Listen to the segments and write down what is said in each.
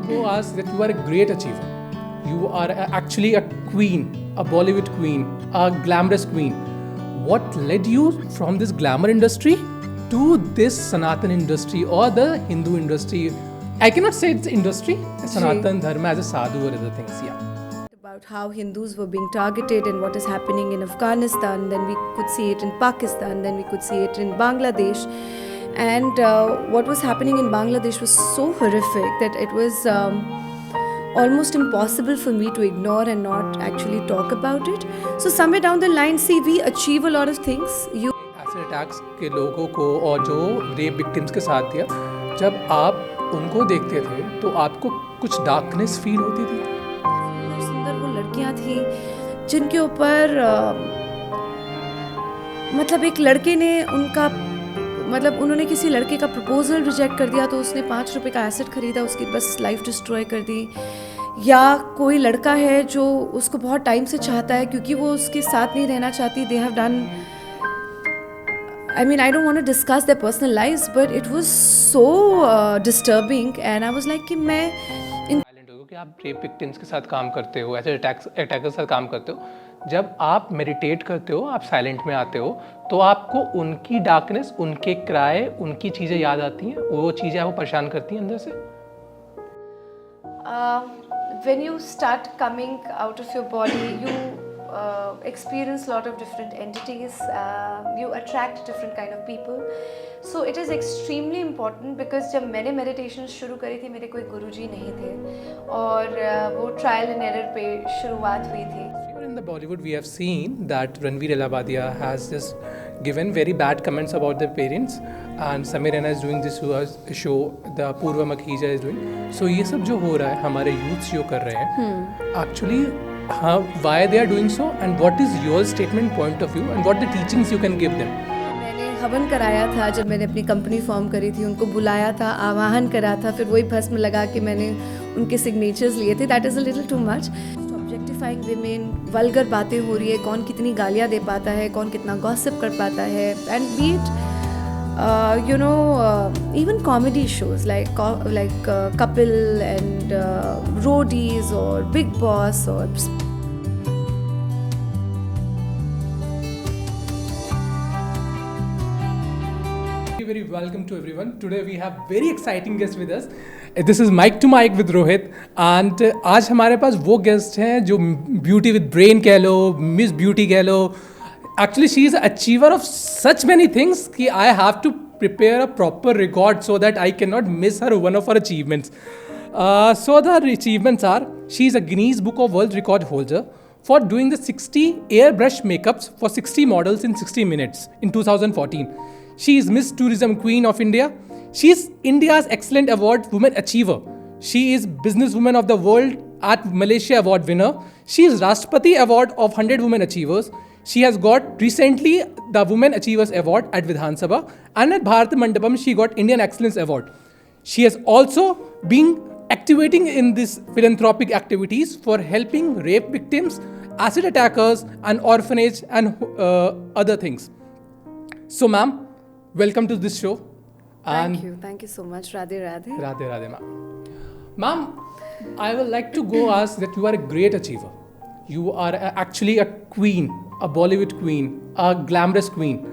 go ask that you are a great achiever. You are actually a queen, a Bollywood queen, a glamorous queen. What led you from this glamour industry to this Sanatan industry or the Hindu industry? I cannot say it's industry, Sanatan Dharma as a sadhu or other things, yeah. About how Hindus were being targeted and what is happening in Afghanistan, then we could see it in Pakistan, then we could see it in Bangladesh. And what was happening in Bangladesh was so horrific that it was almost impossible for me to ignore and not actually talk about it. So somewhere down the line, see, we achieve a lot of things. Acid attacks के लोगों को और जो rape victims के साथ दिया, जब आप उनको देखते थे तो आपको कुछ डार्कनेस फील होती थी? सुंदर वो लड़कियां थी जिनके ऊपर मतलब एक लड़के ने उनका मतलब उन्होंने किसी लड़के का प्रपोजल रिजेक्ट कर दिया तो उसने 5 रुपए का एसिड खरीदा, उसकी बस लाइफ डिस्ट्रॉय कर दी। या कोई लड़का है जो उसको बहुत टाइम से चाहता है क्योंकि वो उसके साथ नहीं रहना चाहती, they have done, I mean, I don't want to discuss their personal lives, but it was so disturbing, and I was like कि मैं साइलेंट हो कि आप रेप विक्टिम्स के साथ काम करते हो, ऐसे अटैकर के साथ काम करते हो, जब आप मेडिटेट करते हो, आप साइलेंट में आते हो, तो आपको उनकी डार्कनेस, उनके क्राई, उनकी चीज़ें याद आती हैं, वो चीज़ें आपको परेशान करती हैं अंदर से? When you start coming out of your body, you experience a lot of different entities, you attract different kind of people, so it is extremely important because जब मैंने meditation शुरू करी थी मेरे कोई गुरुजी नहीं थे और वो trial and error पे शुरुआत हुई थी। In the Bollywood, we have seen that Ranveer Elabadia has just given very bad comments about their parents, and Samir Raina is doing this show, the Purva Makhija is doing. So ये सब जो हो रहा है हमारे youths जो कर रहे हैं, actually why they are doing so, and what is your statement point of view, and what the teachings you can give them? मैंने हवन कराया था जब मैंने अपनी कंपनी फॉर्म करी थी, उनको बुलाया था, आवाहन करा था, फिर वही भस्म लगा के मैंने उनके सिग्नेचर्स लिए थे। That is a little too much. Objectifying women, vulgar बातें हो रही है, कौन कितनी गालियाँ दे पाता है, कौन कितना गॉसिप कर पाता है, and B it you know even comedy shows like Kapil and Roadies or Big Boss or very welcome to everyone. Today we have very exciting guest with us. This is Mic to Mic with Rohit, and आज हमारे पास वो guest हैं जो beauty with brain कह लो, miss beauty कह लो. Actually, she is an achiever of such many things कि I have to prepare a proper record so that I cannot miss her one of her achievements. So the achievements are, she is a Guinness Book of World Record holder for doing the 60 airbrush makeups for 60 models in 60 minutes in 2014. She is Miss Tourism Queen of India. She is India's Excellent Award Women Achiever. She is Businesswoman of the World at Malaysia Award winner. She is Rashtrapati Award of 100 Women Achievers. She has got recently the Women Achievers Award at Vidhan Sabha, and at Bharat Mandapam she got Indian Excellence Award. She has also been activating in these philanthropic activities for helping rape victims, acid attackers, and orphanage and other things. So ma'am, welcome to this show. Thank you so much. Radhe Radhe. Radhe Radhe ma'am. Ma'am, I would like to go ask that you are a great achiever. You are actually a queen, a Bollywood queen, a glamorous queen.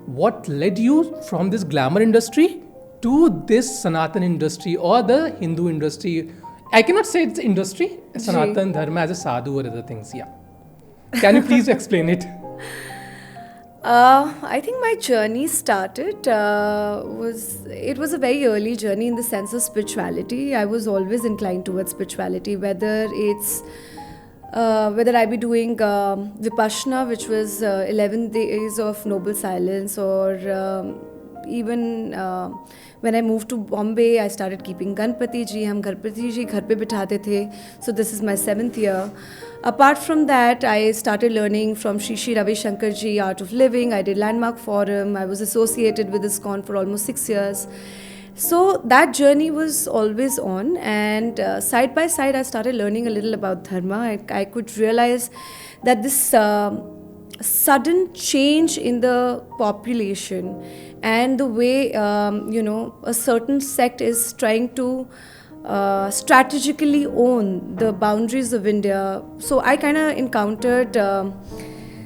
What led you from this glamour industry to this Sanatan industry or the Hindu industry? I cannot say it's industry, Sanatan Dharma as a sadhu or other things, yeah. Can you please explain it? I think my journey started, it was a very early journey in the sense of spirituality. I was always inclined towards spirituality, whether I be doing Vipassana, which was 11 days of noble silence, or even when I moved to Bombay, I started keeping Ganpati ji. हम Ganpati ji घर पे बिठाते थे. So this is my 7th year. Apart from that, I started learning from Shri Ravi Shankar ji, Art of Living. I did Landmark Forum. I was associated with ISKCON for almost 6 years. So that journey was always on, and side by side I started learning a little about Dharma. I could realize that this sudden change in the population and the way a certain sect is trying to strategically own the boundaries of India. So I kind of encountered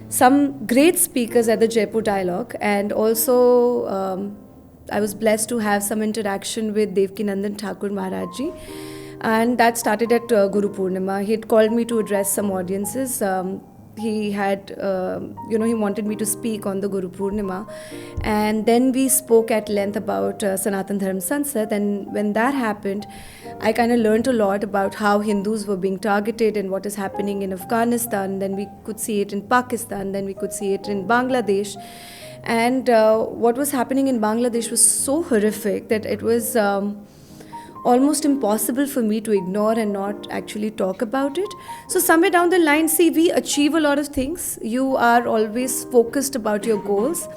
some great speakers at the Jaipur Dialogue, and also I was blessed to have some interaction with Devkinandan Thakur Maharaj ji, and that started at Guru Purnima. He had called me to address some audiences. He had, he wanted me to speak on the Guru Purnima, and then we spoke at length about Sanatan Dharm Sansad, and when that happened, I kind of learned a lot about how Hindus were being targeted and what is happening in Afghanistan. Then we could see it in Pakistan, then we could see it in Bangladesh, and what was happening in Bangladesh was so horrific that it was almost impossible for me to ignore and not actually talk about it. So somewhere down the line, see, we achieve a lot of things. You are always focused about your goals,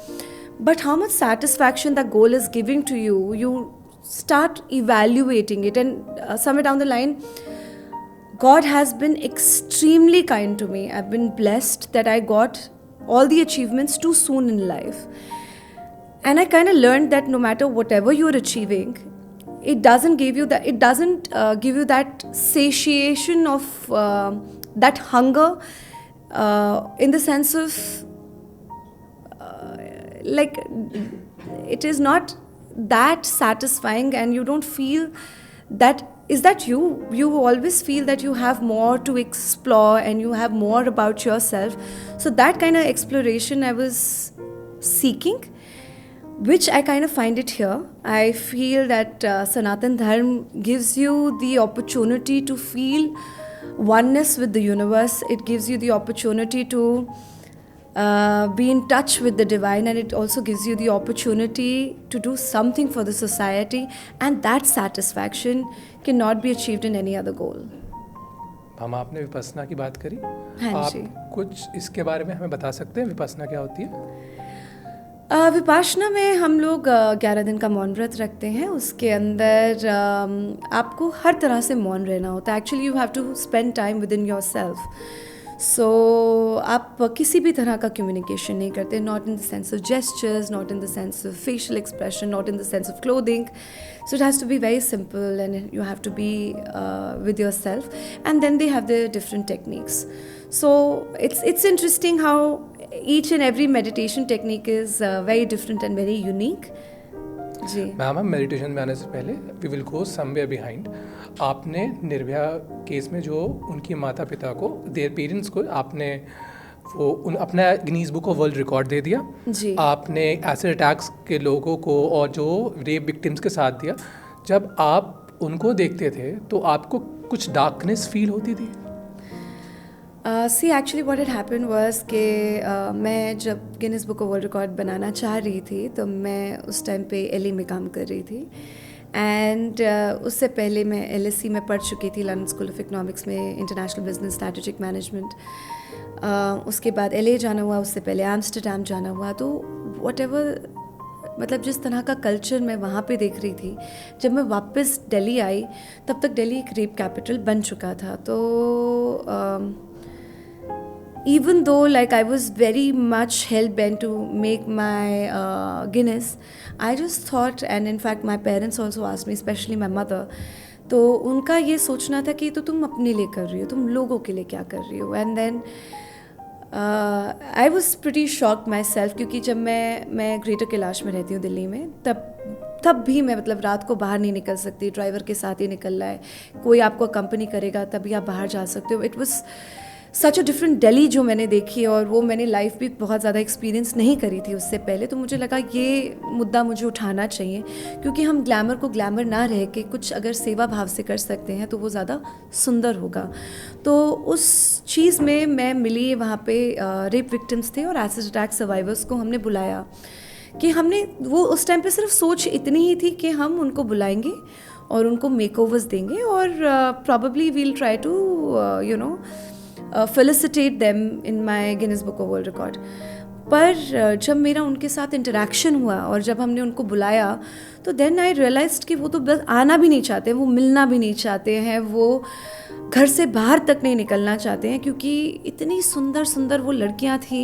but how much satisfaction that goal is giving to you, you start evaluating it. And somewhere down the line, God has been extremely kind to me. I've been blessed that I got all the achievements too soon in life. And I kind of learned that no matter whatever you're achieving, it doesn't give you that. It doesn't give you that satiation of that hunger, in the sense of like it is not that satisfying, and you don't feel that. Is that you? You always feel that you have more to explore and you have more about yourself. So that kind of exploration I was seeking, which I kind of find it here. I feel that Sanatan Dharm gives you the opportunity to feel oneness with the universe. It gives you the opportunity to be in touch with the divine, and it also gives you the opportunity to do something for the society, and that satisfaction cannot be achieved in any other goal. हम आपने विपस्सना की बात करी, हाँ जी। आप कुछ इसके बारे में हमें बता सकते हैं, विपस्सना क्या होती है? विपाशना में हम लोग 11 दिन का मौन व्रत रखते हैं. उसके अंदर आपको हर तरह से मौन रहना होता है. Actually you have to spend time within yourself. So आप किसी भी तरह का कम्युनिकेशन नहीं करते, not in the sense of gestures, not in the sense of facial expression, not in the sense of clothing. So it has to be very simple, and you have to be with yourself. And then they have their different techniques. So it's interesting how each and every meditation technique is very different and very unique. जी ma'am, हम meditation में आने से पहले we will go somewhere behind. आपने Nirbhaya case में जो उनकी माता पिता को, देयर पेरेंट्स को, आपने वो अपना Guinness book of world record दे दिया जी. आपने एसिड अटैक्स के लोगों को और जो रेप विक्टिम्स के साथ दिया. जब आप उनको देखते थे तो आपको कुछ डार्कनेस फील होती थी? See actually what had happened was कि मैं जब Guinness book of world record बनाना चाह रही थी तो मैं उस टाइम पे एलए में काम कर रही थी. एंड उससे पहले मैं एलएससी में पढ़ चुकी थी, लंदन स्कूल ऑफ इकोनॉमिक्स में, इंटरनेशनल बिजनेस स्ट्रैटेजिक मैनेजमेंट. उसके बाद एलए जाना हुआ, उससे पहले एम्स्टर्डम जाना हुआ. तो व्हाटएवर, मतलब जिस तरह का कल्चर मैं वहाँ पे देख रही थी, जब मैं वापस दिल्ली आई तब तक दिल्ली एक रेप कैपिटल बन चुका था. तो even though like I was very much hell-bent to make my Guinness, I just thought, and in fact my parents also asked me, especially my mother, तो उनका ये सोचना था कि तो तुम अपने लिए कर रही हो, तुम लोगों के लिए क्या कर रही हो. And then I was pretty shocked myself, क्योंकि जब मैं ग्रेटर कैलाश में रहती हूँ दिल्ली में, तब भी मैं मतलब रात को बाहर नहीं निकल सकती. ड्राइवर के साथ ही निकलना है, कोई आपको कंपनी करेगा तभी आप बाहर जा सकते हो. It was such a different Delhi जो मैंने देखी, और वो मैंने लाइफ भी बहुत ज़्यादा एक्सपीरियंस नहीं करी थी उससे पहले. तो मुझे लगा ये मुद्दा मुझे उठाना चाहिए, क्योंकि हम ग्लैमर को ग्लैमर ना रह के कुछ अगर सेवा भाव से कर सकते हैं तो वो ज़्यादा सुंदर होगा. तो उस चीज़ में मैं मिली. वहाँ पे रेप विक्टिम्स थे और एसिड अटैक सर्वाइवर्स को हमने बुलाया, कि हमने वो उस टाइम पे सिर्फ सोच इतनी ही थी कि हम उनको बुलाएंगे और उनको मेकओवर्स देंगे, और probably we'll try to felicitate them in my Guinness Book of World Record. पर जब मेरा उनके साथ इंटरेक्शन हुआ और जब हमने उनको बुलाया, तो देन आई रियलाइज्ड कि वो तो बस आना भी नहीं चाहते, वो मिलना भी नहीं चाहते हैं, वो घर से बाहर तक नहीं निकलना चाहते हैं, क्योंकि इतनी सुंदर सुंदर वो लड़कियां थी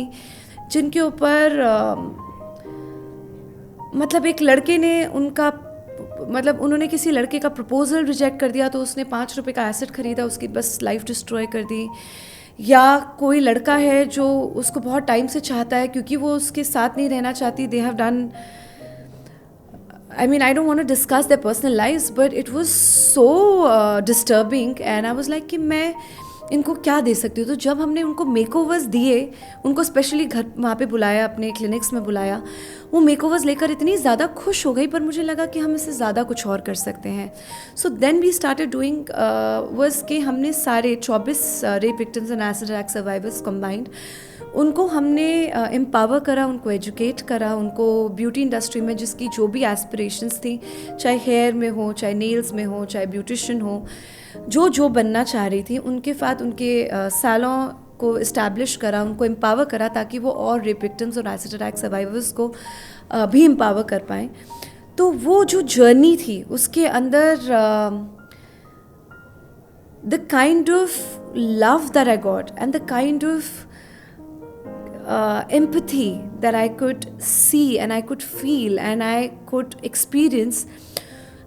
जिनके ऊपर मतलब एक लड़के ने उनका मतलब उन्होंने किसी लड़के का प्रपोजल रिजेक्ट कर दिया तो उसने 5 रुपए का एसिड खरीदा, उसकी बस लाइफ डिस्ट्रॉय कर दी। या कोई लड़का है जो उसको बहुत टाइम से चाहता है, क्योंकि वो उसके साथ नहीं रहना चाहती, they have done, I mean, I don't want to discuss their personal lives, but it was so disturbing, and I was like कि मैं इनको क्या दे सकती हूँ। तो जब हमने उनको मेकओवर्स दिए, उनको स्पेशली घर वहाँ पे बुलाया, अपने क्लिनिक्स में बुलाया, वो मेकओवर्स लेकर इतनी ज़्यादा खुश हो गई, पर मुझे लगा कि हम इससे ज़्यादा कुछ और कर सकते हैं। So then we started doing worse कि हमने सारे 24 rape victims and acid attack survivors combined, उनको हमने एम्पावर करा, उनको एजुकेट करा, उनको ब्यूटी इंडस्ट्री में जिसकी जो भी एस्पिरेशंस थी, चाहे हेयर में हो, चाहे नेल्स में हो, चाहे ब्यूटिशियन हो, जो जो बनना चाह रही थी, उनके साथ उनके सैलून को इस्टेब्लिश करा, उनको एम्पावर करा, ताकि वो और रेप विक्टिम्स और एसिड अटैक सर्वाइवर्स को भी एम्पावर कर पाएँ। तो वो जो जर्नी थी, उसके अंदर the kind of love that I got and the kind of empathy that I could see and I could feel and I could experience,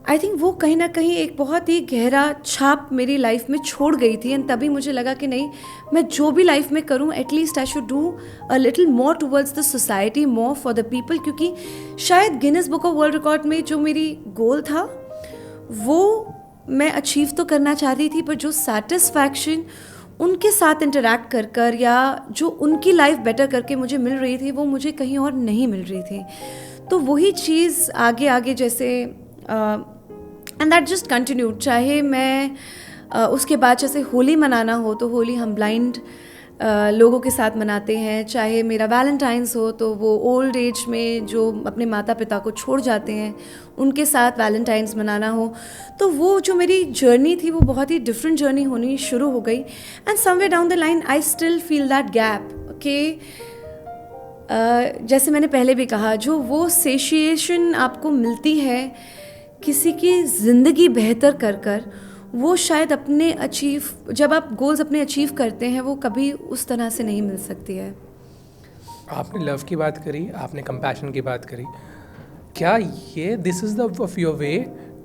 I think वो कहीं ना कहीं एक बहुत ही गहरा छाप मेरी लाइफ में छोड़ गई थी। एंड तभी मुझे लगा कि नहीं, मैं जो भी लाइफ में करूँ, at least I should do a little more towards the society, more for the people, क्योंकि शायद Guinness book of world record में जो मेरी गोल था वो मैं अचीव तो करना चाहती थी, पर जो सेटिस्फैक्शन उनके साथ इंटरेक्ट कर कर या जो उनकी लाइफ बेटर करके मुझे मिल रही थी, वो मुझे कहीं और नहीं मिल रही थी। तो वही चीज़ आगे आगे जैसे एंड दैट जस्ट कंटिन्यूड। चाहे मैं उसके बाद जैसे होली मनाना हो, तो होली हम ब्लाइंड लोगों के साथ मनाते हैं। चाहे मेरा वैलेंटाइंस हो, तो वो ओल्ड एज में जो अपने माता पिता को छोड़ जाते हैं, उनके साथ वैलेंटाइंस मनाना हो, तो वो जो मेरी जर्नी थी वो बहुत ही डिफरेंट जर्नी होनी शुरू हो गई। And somewhere down the line I still feel that gap कि जैसे मैंने पहले भी कहा, जो वो सेशिएशन आपको मिलती है किसी की ज़िंदगी बेहतर कर कर, वो शायद अपने जब आप गोल्स अपने अचीव करते हैं, वो कभी उस तरह से नहीं मिल सकती है। आपने लव की बात करी, आपने कंपैशन की बात करी, क्या ये this is the of your way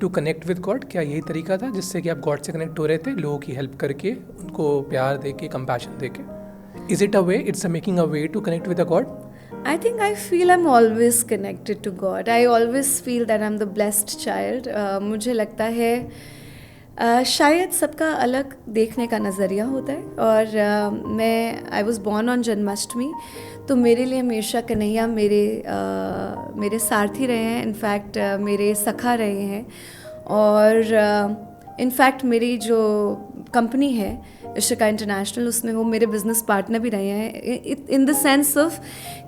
to connect with God? क्या यही तरीका था जिससे कि आप गॉड से कनेक्ट हो रहे थे, लोगों की हेल्प करके, उनको प्यार दे के, कंपैशन दे के? Is it a way, it's a making a way to connect with the God? I think I feel I'm always connected to God. I always feel that I'm the blessed child. मुझे लगता है शायद सबका अलग देखने का नज़रिया होता है, और मैं I was born on Janmashtami, तो मेरे लिए हमेशा कन्हैया मेरे सारथी रहे हैं, इनफैक्ट मेरे सखा रहे हैं। और इनफैक्ट मेरी जो कंपनी है इशिका इंटरनेशनल, उसमें वो मेरे बिज़नेस पार्टनर भी रहे हैं, इन द सेंस ऑफ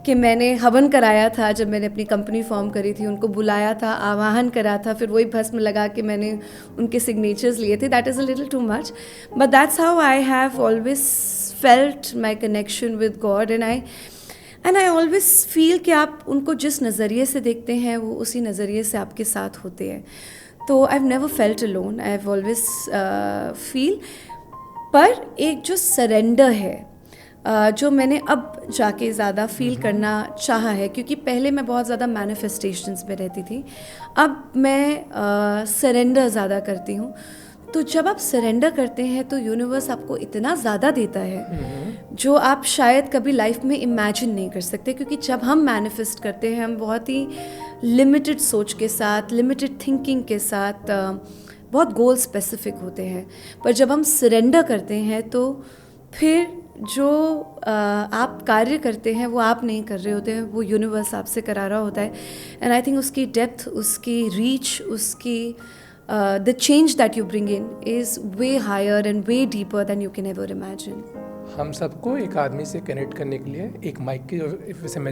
कि मैंने हवन कराया था जब मैंने अपनी कंपनी फॉर्म करी थी, उनको बुलाया था, आवाहन करा था, फिर वही भस्म लगा के मैंने उनके सिग्नेचर्स लिए थे। That is a little too much, but that's how I have always felt my connection with God. And I always feel कि आप उनको जिस नज़रिए से देखते हैं, वो उसी नज़रिए से आपके साथ होते हैं। तो I have never felt alone, I have always feel. पर एक जो सरेंडर है जो मैंने अब जाके ज़्यादा फील करना चाहा है, क्योंकि पहले मैं बहुत ज़्यादा मैनिफेस्टेशंस में रहती थी, अब मैं सरेंडर ज़्यादा करती हूँ। तो जब आप सरेंडर करते हैं तो यूनिवर्स आपको इतना ज़्यादा देता है जो आप शायद कभी लाइफ में इमेजिन नहीं कर सकते, क्योंकि जब हम मैनिफेस्ट करते हैं, हम बहुत ही लिमिटेड सोच के साथ, लिमिटेड थिंकिंग के साथ, बहुत गोल स्पेसिफिक होते हैं। पर जब हम सरेंडर करते हैं तो फिर जो आप कार्य करते हैं वो आप नहीं कर रहे होते हैं, वो यूनिवर्स आपसे करा रहा होता है। एंड आई थिंक उसकी डेप्थ, उसकी रीच, उसकी the change that you bring in is way higher and way deeper than you can ever imagine. हम सबको एक आदमी से कनेक्ट करने के लिए एक माइक की,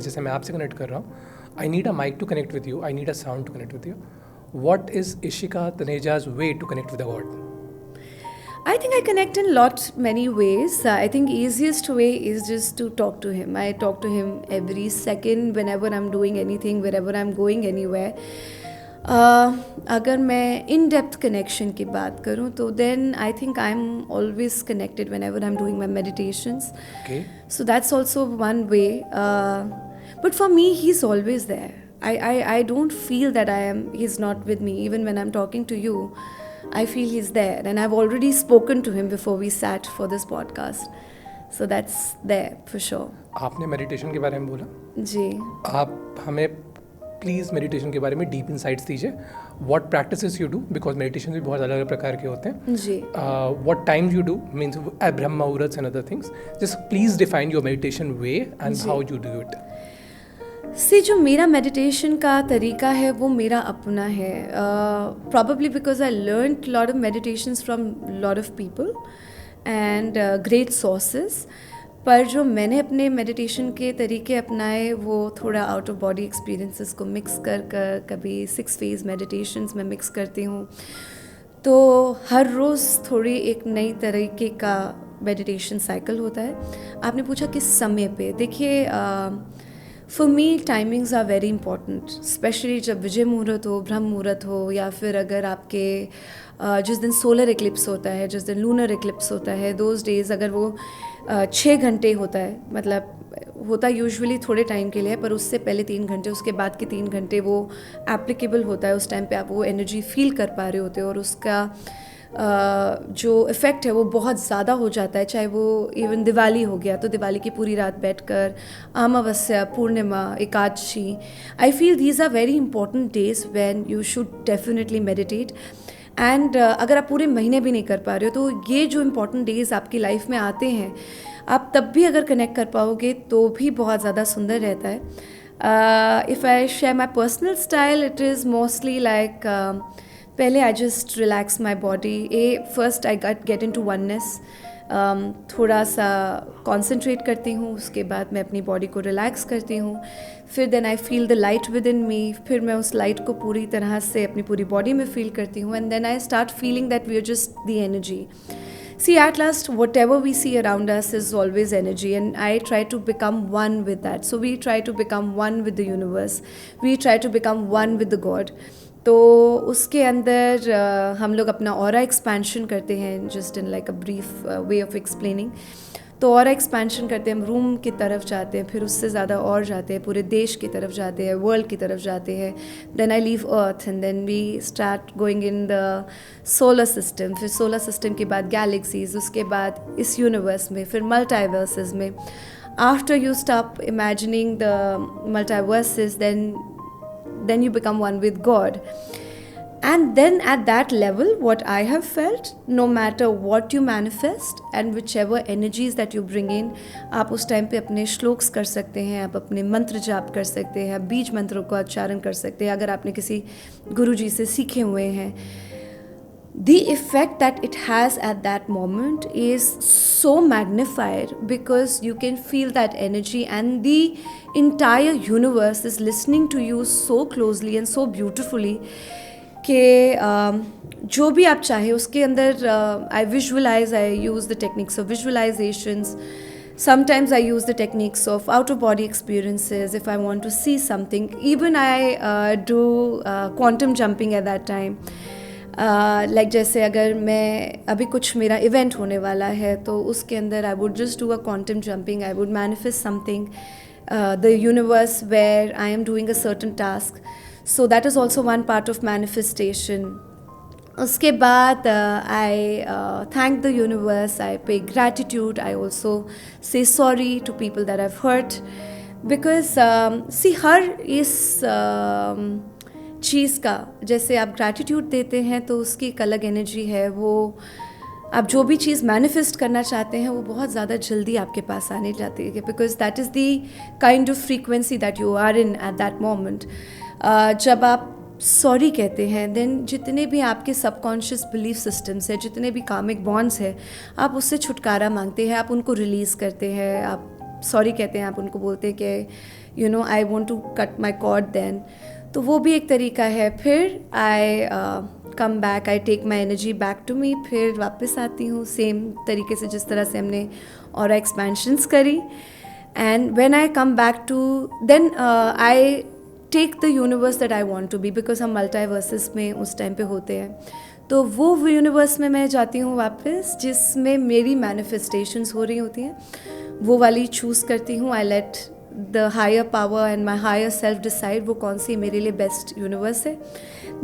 जैसे मैं आपसे कनेक्ट कर रहा हूँ, I need a mic to connect with you, I need a sound to connect with you. What is Ishika Taneja's way to connect with the God? I think I connect in many ways. I think easiest way is just to talk to him. I talk to him every second, whenever I'm doing anything, wherever I'm going anywhere. अगर मैं in depth connection की बात करूँ तो then I think I'm always connected whenever I'm doing my meditations. Okay. So that's also one way. But for me, he's always there. I don't feel that he's not with me. Even when I'm talking to you, I feel he's there. And I've already spoken to him before we sat for this podcast. So that's there for sure. आपने meditation के बारे में बोला, जी. आप हमें please meditation के बारे में डीप इनसाइट्स दीजिए. What practices you do, because meditation भी बहुत अलग अलग प्रकार के होते हैं. जी. What time you do, means Brahma muhurta and other things. Just please define your meditation way and how you do it. See, जो मेरा मेडिटेशन का तरीका है वो मेरा अपना है. Probably because I learn lot of meditations from lot of people and great sources. पर जो मैंने अपने मेडिटेशन के तरीके अपनाए वो थोड़ा आउट ऑफ बॉडी एक्सपीरियंसेस को मिक्स कर कभी 6 फेज़ मेडिटेशंस में मिक्स करती हूँ. तो हर रोज़ थोड़ी एक नई तरीके का मेडिटेशन साइकिल होता है. आपने पूछा किस समय पे. देखिए, for me timings are very important, specially जब विजय मुहूर्त हो, ब्रह्म मुहूर्त हो, या फिर अगर आपके जिस दिन सोलर इक्लिप्स होता है, जिस दिन लूनर इक्लिप्स होता है, दोज डेज़ अगर वो 6 घंटे होता है, मतलब होता यूजुअली थोड़े टाइम के लिए, पर उससे पहले 3 घंटे, उसके बाद के 3 घंटे वो एप्लीकेबल होता है. उस टाइम पे आप वो एनर्जी फील कर पा रहे होते हो और उसका जो इफ़ेक्ट है वो बहुत ज़्यादा हो जाता है. चाहे वो इवन दिवाली हो गया तो दिवाली की पूरी रात बैठकर, Amavasya, Purnima, Ekadashi, I feel these are very important days when you should definitely meditate. And अगर आप पूरे महीने भी नहीं कर पा रहे हो तो ये जो इम्पॉर्टेंट डेज आपकी लाइफ में आते हैं, आप तब भी अगर कनेक्ट कर पाओगे तो भी बहुत ज़्यादा सुंदर रहता है. If I share my personal style, it is mostly like पहले I just relax my body. First I get into oneness, थोड़ा सा कॉन्सेंट्रेट करती हूँ, उसके बाद मैं अपनी बॉडी को रिलैक्स करती हूँ. फिर then I feel the light within me, फिर मैं उस लाइट को पूरी तरह से अपनी पूरी बॉडी में फील करती हूँ. And then I start feeling that we are just the energy. See, at last, whatever we see around us is always energy, and I try to become one with that. So we try to become one with the universe. We try to become one with the God. तो उसके अंदर हम लोग अपना aura expansion करते हैं, just in like a brief way of explaining. तो aura expansion करते हैं, हम रूम की तरफ जाते हैं, फिर उससे ज़्यादा और जाते हैं, पूरे देश की तरफ जाते हैं, वर्ल्ड की तरफ जाते हैं. Then I leave earth and then we start going in the solar system. फिर सोलर सिस्टम के बाद गैलेक्सीज, उसके बाद इस यूनिवर्स में, फिर मल्टीवर्सेस में. After you stop imagining the multiverses, then you become one with God. And then at that level, what I have felt, no matter what you manifest and whichever energies that you bring in, आप उस time पे अपने श्लोक्स कर सकते हैं, आप अपने मंत्र जाप कर सकते हैं, आप बीज मंत्रों का उच्चारण कर सकते हैं अगर आपने किसी गुरु जी से सीखे हुए हैं. The effect that it has at that moment is so magnified because you can feel that energy and the entire universe is listening to you so closely and so beautifully कि जो भी आप चाहे उसके अंदर I visualize, I use the techniques of visualizations. Sometimes I use the techniques of out-of-body experiences if I want to see something. Even I do quantum jumping at that time. Like जैसे अगर मैं अभी कुछ मेरा event होने वाला है तो उसके अंदर I would just do a quantum jumping. I would manifest something, the universe where I am doing a certain task. So that is also one part of manifestation. उसके बाद I thank the universe, I pay gratitude, I also say sorry to people that have hurt because see हर इस चीज़ का जैसे आप gratitude देते हैं तो उसकी एक अलग एनर्जी है. वो आप जो भी चीज़ मैनिफेस्ट करना चाहते हैं वो बहुत ज़्यादा जल्दी आपके पास आने जाती है because that is the kind of frequency that you are in at that moment. जब आप सॉरी कहते हैं देन जितने भी आपके सबकॉन्शियस बिलीफ सिस्टम्स है, जितने भी कामिक बॉन्ड्स हैं, आप उससे छुटकारा मांगते हैं, आप उनको रिलीज़ करते हैं. आप सॉरी कहते हैं, आप उनको बोलते हैं कि you know I want to cut my cord. Then तो वो भी एक तरीका है. फिर I come back, I take my energy back to me, फिर वापस आती हूँ सेम तरीके से जिस तरह से हमने और एक्सपेंशंस करी. And when I come back to then I take the universe that I want to be because हम मल्टीवर्सेस में उस टाइम पे होते हैं. तो वो यूनिवर्स में मैं जाती हूँ वापस जिसमें मेरी मैनिफेस्टेशंस हो रही होती हैं, वो वाली चूज़ करती हूँ. I let the higher power and my higher self decide वो कौन सी मेरे लिए बेस्ट यूनिवर्स है.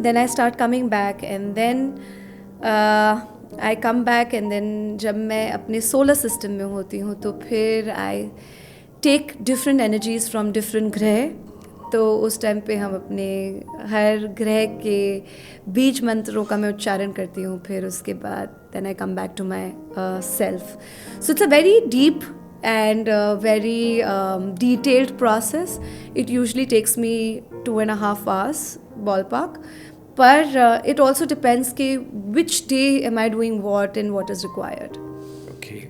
Then I start coming back and then I come back and then जब मैं अपने सोलर सिस्टम में होती हूँ तो फिर I take different energies from different ग्रह. तो उस टाइम पे हम अपने हर ग्रह के बीज मंत्रों का मैं उच्चारण करती हूँ. फिर उसके बाद then I come back to myself. So it's a very deep and very detailed process. It usually takes me 2.5 hours ballpark. But it also depends कि which day am I doing what and what is required. Okay.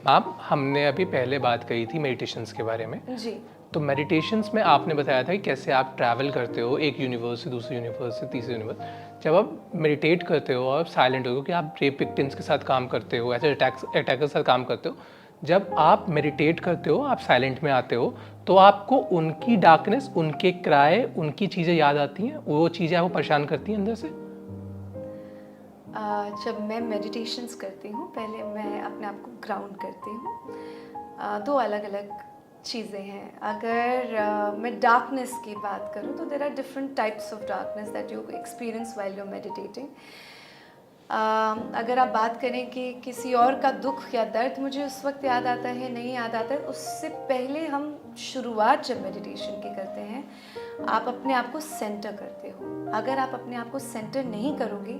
Ma'am, हमने अभी पहले बात कही थी meditations के बारे में. जी. तो मेडिटेशंस में आपने बताया था कि कैसे आप ट्रैवल करते हो एक यूनिवर्स से दूसरे यूनिवर्स से तीसरे यूनिवर्स. जब आप मेडिटेट करते हो आप साइलेंट हो कि आप रेप विक्टिम्स के साथ काम करते हो, ऐसे अटैकर्स के साथ काम करते हो. जब आप मेडिटेट करते हो, आप साइलेंट में आते हो, तो आपको उनकी डार्कनेस, उनके क्राय, उनकी चीज़ें याद आती हैं, वो चीज़ें आपको परेशान करती हैं अंदर से. जब मैं मेडिटेशंस करती हूँ पहले मैं अपने आप को ग्राउंड करती हूँ. दो अलग अलग चीज़ें हैं. अगर मैं डार्कनेस की बात करूँ तो there are different types of darkness that you experience while you meditating. अगर आप बात करें कि किसी और का दुख या दर्द मुझे उस वक्त याद आता है नहीं याद आता है, उससे पहले हम शुरुआत जब मेडिटेशन की करते हैं आप अपने आप को सेंटर करते हो. अगर आप अपने आप को सेंटर नहीं करोगे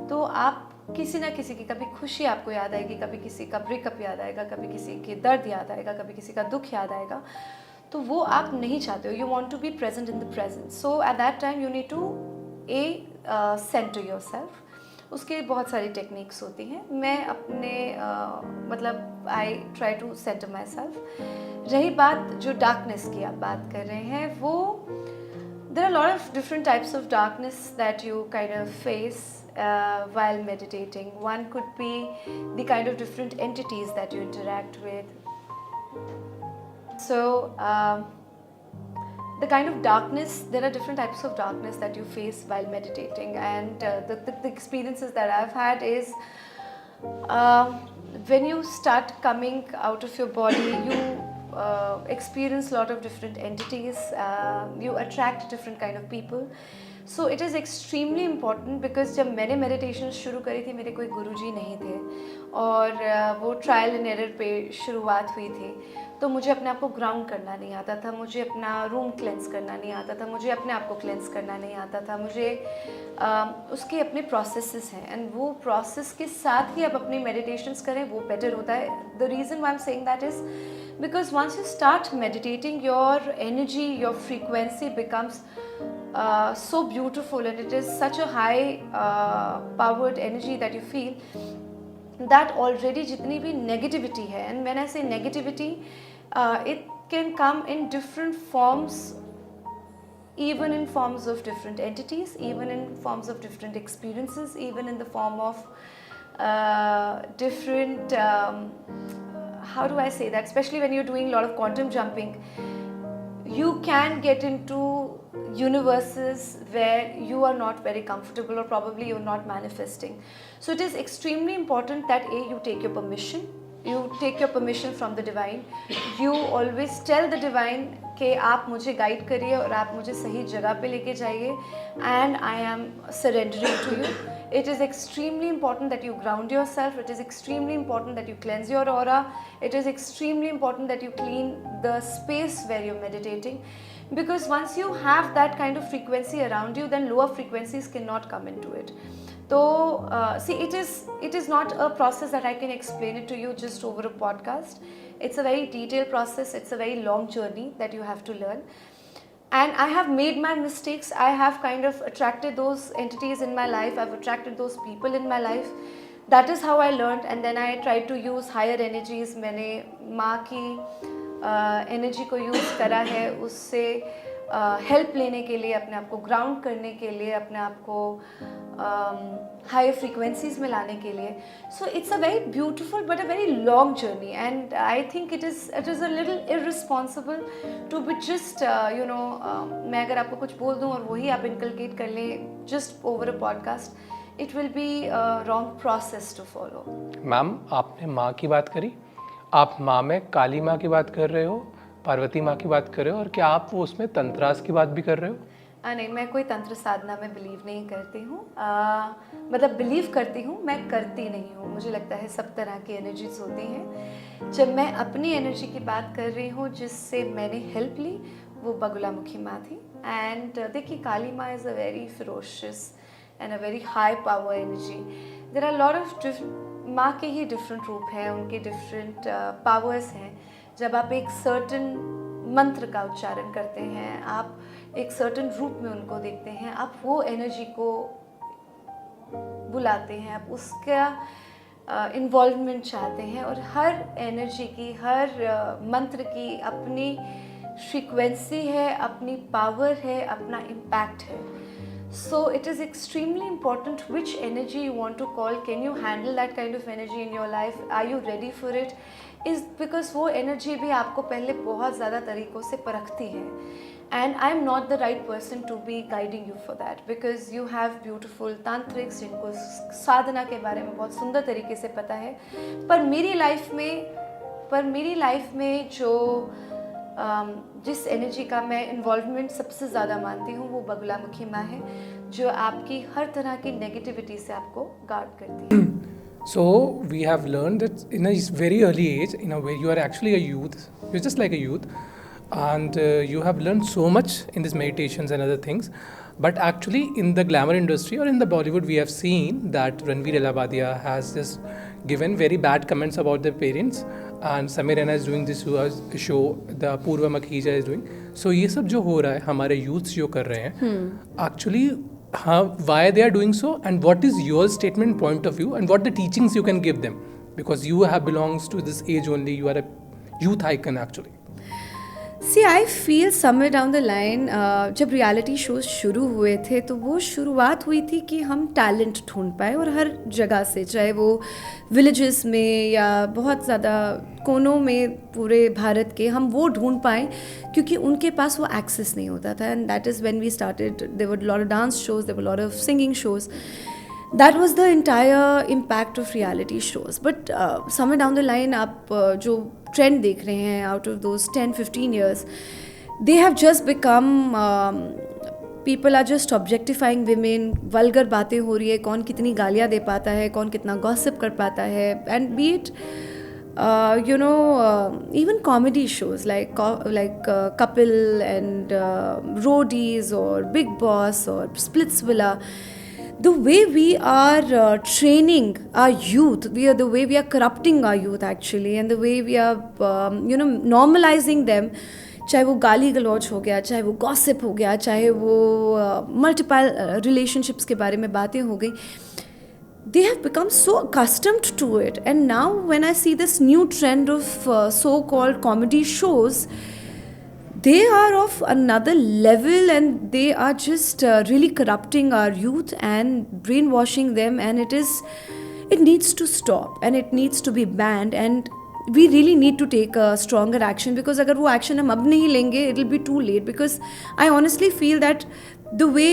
तो आप किसी ना किसी की कभी खुशी आपको याद आएगी, कभी किसी का ब्रेकअप याद आएगा, कभी किसी के दर्द याद आएगा, कभी किसी का दुख याद आएगा. तो वो आप नहीं चाहते हो. You want to be present in the present. So at that time you need to centre yourself. उसके बहुत सारी टेक्निक्स होती हैं. मैं अपने मतलब I try to centre myself. रही बात जो डार्कनेस की आप बात कर रहे हैं, वो there are a lot of different types of darkness that you kind of face while meditating. One could be the kind of different entities that you interact with. So the kind of darkness, there are different types of darkness that you face while meditating, and the experiences that I've had is when you start coming out of your body, you experience a lot of different entities, you attract different kind of people. So it is extremely important because जब मैंने meditation शुरू करी थी मेरे कोई गुरुजी नहीं थे और वो ट्रायल एंड एरर पे शुरुआत हुई थी. तो मुझे अपने आप को ग्राउंड करना नहीं आता था, मुझे अपना रूम क्लेंस करना नहीं आता था, मुझे अपने आप को क्लेंस करना नहीं आता था. मुझे उसके अपने प्रोसेसेस हैं एंड वो प्रोसेस के साथ ही आप अपनी मेडिटेशंस करें वो बेटर होता है. The reason why I am saying that is because once you start meditating, your energy, your frequency becomes so beautiful, and it is such a high powered energy that you feel that already jitni bhi negativity hai, and when I say negativity, it can come in different forms, even in forms of different entities, even in forms of different experiences, even in the form of different how do I say that, especially when you're doing a lot of quantum jumping, you can get into universes where you are not very comfortable or probably you're not manifesting. So it is extremely important that you take your permission, you take your permission from the divine. You always tell the divine कि आप मुझे guide करिए और आप मुझे सही जगह पे लेके जाइए, and I am surrendering to you. It is extremely important that you ground yourself. It is extremely important that you cleanse your aura. It is extremely important that you clean the space where you're meditating, because once you have that kind of frequency around you, then lower frequencies cannot come into it. So see, it is not a process that I can explain it to you just over a podcast. It's a very detailed process. It's a very long journey that you have to learn. And I have made my mistakes. I have kind of attracted those entities in my life. I've attracted those people in my life. That is how I learned, and then I tried to use higher energies. मैंने माँ की energy को use करा है, उससे help लेने के लिए, अपने आप को ग्राउंड करने के लिए, अपने आप को हाई फ्रीक्वेंसीज में लाने के लिए. So it's a very beautiful but a very long journey, and I think it is a little irresponsible to be just मैं अगर आपको कुछ बोल दूँ और वही आप इनकलकेट कर लें just over a podcast, it will be wrong process to follow. Ma'am, आपने माँ की बात करी आप माँ में काली माँ की बात कर रहे हो, पार्वती माँ की बात कर रहे हो, और क्या आप वो उसमें तंत्रास की बात भी कर रहे हो? नहीं, मैं कोई तंत्र साधना में बिलीव नहीं करती हूँ। मतलब बिलीव करती हूँ, मैं करती नहीं हूँ। मुझे लगता है सब तरह की एनर्जीज होती हैं। जब मैं अपनी एनर्जी की बात कर रही हूँ जिससे मैंने हेल्प ली, वो बगुलामुखी माँ थी। एंड देखिए, Kali Maa is a very ferocious and a very high power energy. There are lot of माँ के ही डिफरेंट रूप हैं, उनके डिफरेंट पावर्स हैं। जब आप एक सर्टन मंत्र का उच्चारण करते हैं, आप एक सर्टन रूप में उनको देखते हैं, आप वो एनर्जी को बुलाते हैं, आप उसका इन्वॉल्वमेंट चाहते हैं। और हर एनर्जी की, हर मंत्र की अपनी फ्रीक्वेंसी है, अपनी पावर है, अपना इम्पैक्ट है। So it is extremely important which energy you want to call. Can you handle that kind of energy in your life? Are you ready for it? Is because वो energy भी आपको पहले बहुत ज़्यादा तरीक़ों से परखती है. And I am not the right person to be guiding you for that, because you have beautiful tantrics जिनको साधना के बारे में बहुत सुंदर तरीके से पता है. पर मेरी लाइफ में जो जिस एनर्जी का मैं इन्वॉल्वमेंट सबसे ज़्यादा मानती हूँ, वो बगुलामुखी माँ है, जो आपकी हर तरह की नेगेटिविटी से आपको गार्ड करती है. So we have learned that in a very early age, in a way, you are actually a youth. You're just like a youth, and you have learned so much in these meditations and other things. But actually, in the glamour industry or in the Bollywood, we have seen that Ranveer Elabadia has just given very bad comments about their parents, and Samir Raina is doing this show, the Purva Makhija is doing. So ये सब जो हो रहा है, हमारे youths जो कर रहे हैं, actually, हाँ, why they are doing so, and what is your statement point of view, and what the teachings you can give them, because you have belongs to this age only, you are a youth icon actually. See, I feel somewhere down the line, जब reality shows शुरू हुए थे, तो वो शुरुआत हुई थी कि हम टैलेंट ढूंढ पाए, और हर जगह से, चाहे वो विलेजेस में या बहुत ज़्यादा कोनों में पूरे भारत के, हम वो ढूंढ पाएँ, क्योंकि उनके पास वो एक्सेस नहीं होता था. And that is when we started. There were lot of dance shows, there were lot of singing shows. That was the entire impact of reality shows. But somewhere down the line, आप जो trend देख रहे हैं, out of those 10-15 years, they have just become, people are just objectifying women. vulgar बातें हो रही है, कौन कितनी गालियाँ दे पाता है, कौन कितना gossip कर पाता है. And be it even comedy shows like Kapil and Roadies or Big Boss or Splitsvilla. The way we are training our youth, the way we are corrupting our youth actually, and the way we are normalizing them, चाहे वो गाली गलौज हो गया, चाहे वो gossip हो गया, चाहे वो मल्टीपल रिलेशनशिप्स के बारे में बातें हो गई, they have become so accustomed to it. And now when I see this new trend of so-called comedy shows, they are of another level, and they are just really corrupting our youth and brainwashing them, and it needs to stop, and it needs to be banned, and we really need to take a stronger action, because अगर वो action हम अब नहीं लेंगे, it will be too late. Because I honestly feel that the way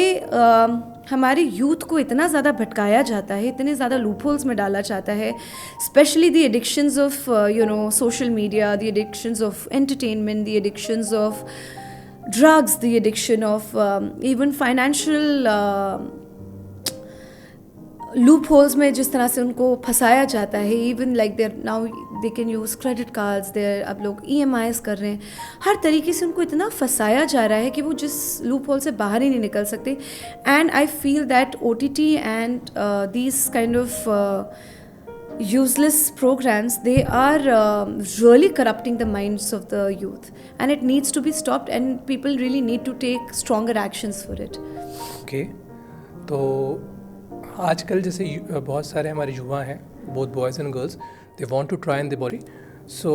हमारे youth को इतना ज़्यादा भटकाया जाता है, इतने ज़्यादा लूपहोल्स में डाला जाता है, specially the addictions of social media, the addictions of entertainment, the addictions of drugs, the addiction of even financial loopholes में जिस तरह से उनको फंसाया जाता है. Even like there now they can use credit cards, there अब लोग EMIs कर रहे हैं. हर तरीके से उनको इतना फंसाया जा रहा है कि वो जिस लूप होल से बाहर ही नहीं निकल सकते. And I feel that OTT and these kind of useless programs, they are really corrupting the minds of the youth, and it needs to be stopped, and people really need to take stronger actions for it. Okay, तो आजकल जैसे बहुत सारे हमारे युवा हैं, both boys and girls, they want to try in the body. So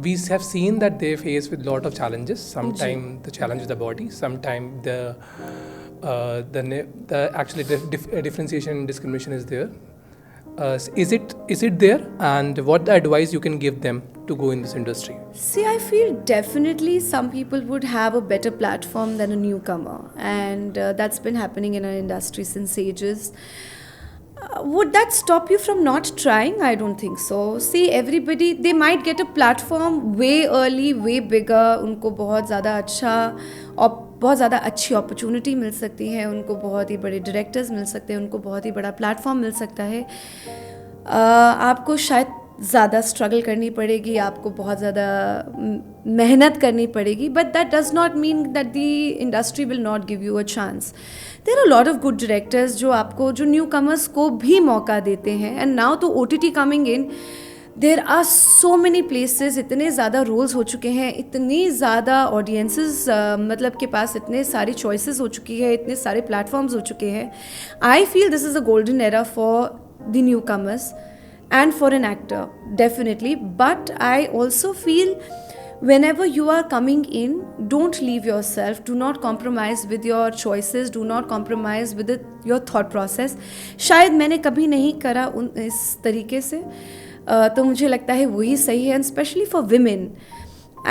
we have seen that they face with lot of challenges. Sometimes the challenge is the body, sometimes the actually differentiation and discrimination is there. Is it there, and what advice you can give them to go in this industry? See, I feel definitely some people would have a better platform than a newcomer, and that's been happening in our industry since ages. Would that stop you from not trying? I don't think so. See, everybody, they might get a platform way early, way bigger. उनको बहुत ज़्यादा अच्छा और बहुत ज़्यादा अच्छी opportunity मिल सकती है, उनको बहुत ही बड़े डायरेक्टर्स मिल सकते हैं, उनको बहुत ही बड़ा प्लेटफॉर्म मिल सकता है. आपको शायद ज़्यादा स्ट्रगल करनी पड़ेगी, आपको बहुत ज़्यादा मेहनत करनी पड़ेगी, but that does not mean that the industry will not give you a chance. There are lot of good directors जो आपको, जो न्यू कमर्स को भी मौका देते हैं. एंड नाउ तो OTT coming in, there are so many places, इतने ज़्यादा रोल्स हो चुके हैं, इतनी ज़्यादा ऑडियंसेस मतलब के पास इतने सारी चॉइसेस हो चुकी है, इतने सारे प्लेटफॉर्म्स हो चुके हैं. I feel this is a golden era for the new commerce and for an actor, definitely. But I also feel whenever you are coming in, don't leave yourself, do not compromise with your choices, do not compromise with your thought process. शायद मैंने कभी नहीं करा इस तरीके से, तो मुझे लगता है वही सही है. And especially for women,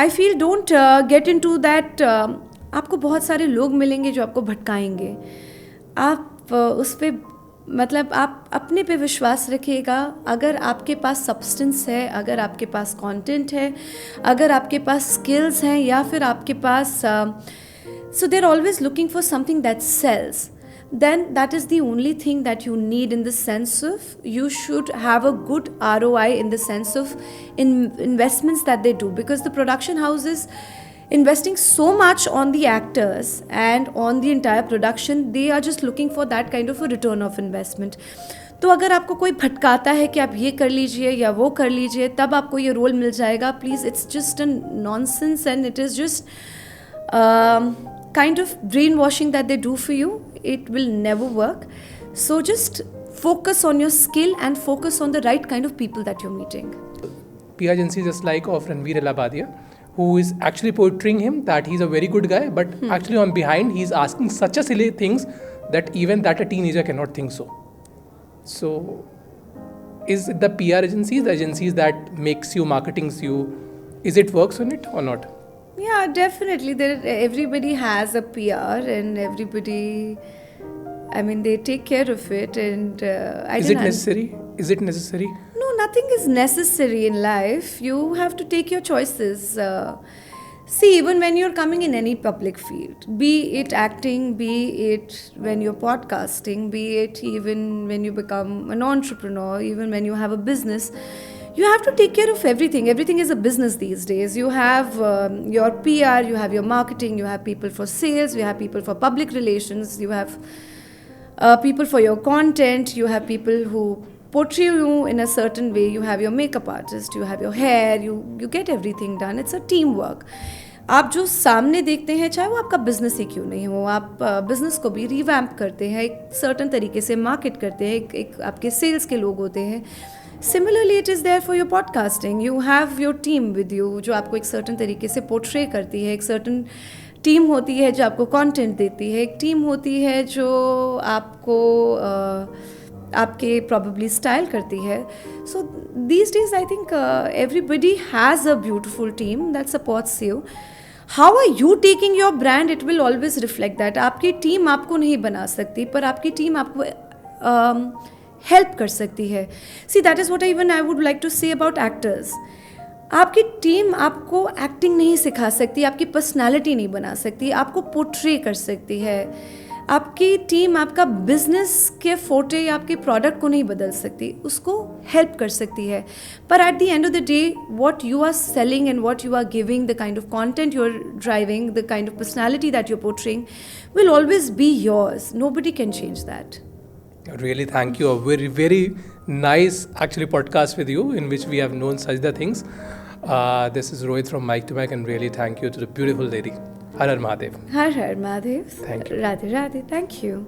I feel don't get into that. आपको बहुत सारे लोग मिलेंगे जो आपको भटकाएंगे. आप उस पर मतलब आप अपने पे विश्वास रखिएगा. अगर आपके पास सब्सटेंस है, अगर आपके पास कंटेंट है, अगर आपके पास स्किल्स हैं, या फिर आपके पास so they are always looking for something that sells, then that is the only thing that you need, in the sense of you should have a good ROI, in the sense of investments that they do, because the production houses investing so much on the actors and on the entire production, they are just looking for that kind of a return of investment. तो अगर आपको कोई भटकाता है कि आप ये कर लीजिए या वो कर लीजिए तब आपको ये रोल मिल जाएगा, please, it's just a nonsense and it is just kind of brainwashing that they do for you. It will never work. So just focus on your skill and focus on the right kind of people that you're meeting. PR agency just like of Ranveer Elabadia, who is actually portraying him that he's a very good guy, but actually on behind he's asking such a silly things that even that a teenager cannot think so. So is it the PR agencies, the agencies that makes you, marketings you, is it works on it or not? Yeah, definitely. Everybody has a PR and everybody, I mean, they take care of it. And is it necessary? Is it necessary? No, nothing is necessary in life. You have to take your choices. See, even when you're coming in any public field, be it acting, be it when you're podcasting, be it even when you become an entrepreneur, even when you have a business, you have to take care of everything. Everything is a business these days. You have your PR, you have your marketing, you have people for sales, you have people for public relations, you have people for your content, you have people who portray you in a certain way, you have your makeup artist, you have your hair, you get everything done. It's a teamwork. आप जो सामने देखते हैं, चाहे वो आपका business ही क्यों नहीं हो, आप बिजनेस को भी रिवैम्प करते हैं, एक सर्टन तरीके से मार्केट करते हैं, एक आपके सेल्स के लोग होते हैं. Similarly, it is there for your podcasting. You have your team with you, जो आपको एक सर्टन तरीके से पोर्ट्रे करती है. एक सर्टन टीम होती है जो आपको कंटेंट देती है. एक टीम होती है जो आपको आपके probably स्टाइल करती है. So these days I think everybody has a beautiful team that supports you. How are you taking your brand? It will always reflect that. आपकी टीम आपको नहीं बना सकती, पर आपकी टीम आपको हेल्प कर सकती है. See, that is what I would like to say about actors. आपकी टीम आपको एक्टिंग नहीं सिखा सकती, आपकी पर्सनालिटी नहीं बना सकती, आपको पोर्ट्रे कर सकती है. आपकी टीम आपका बिजनेस के फोटे या आपके प्रोडक्ट को नहीं बदल सकती, उसको हेल्प कर सकती है. पर at the end of the day, what you are selling and what you are giving, the kind of content you are driving, the kind of personality that you are portraying will always be yours. Nobody can change that. Really, thank you. A very, very nice actually podcast with you in which we have known such the things. This is Rohit from Mic to Mic, and really thank you to the beautiful lady. Har Har Mahadev. Har Har Mahadev. Thank you. Radhe Radhe. Thank you.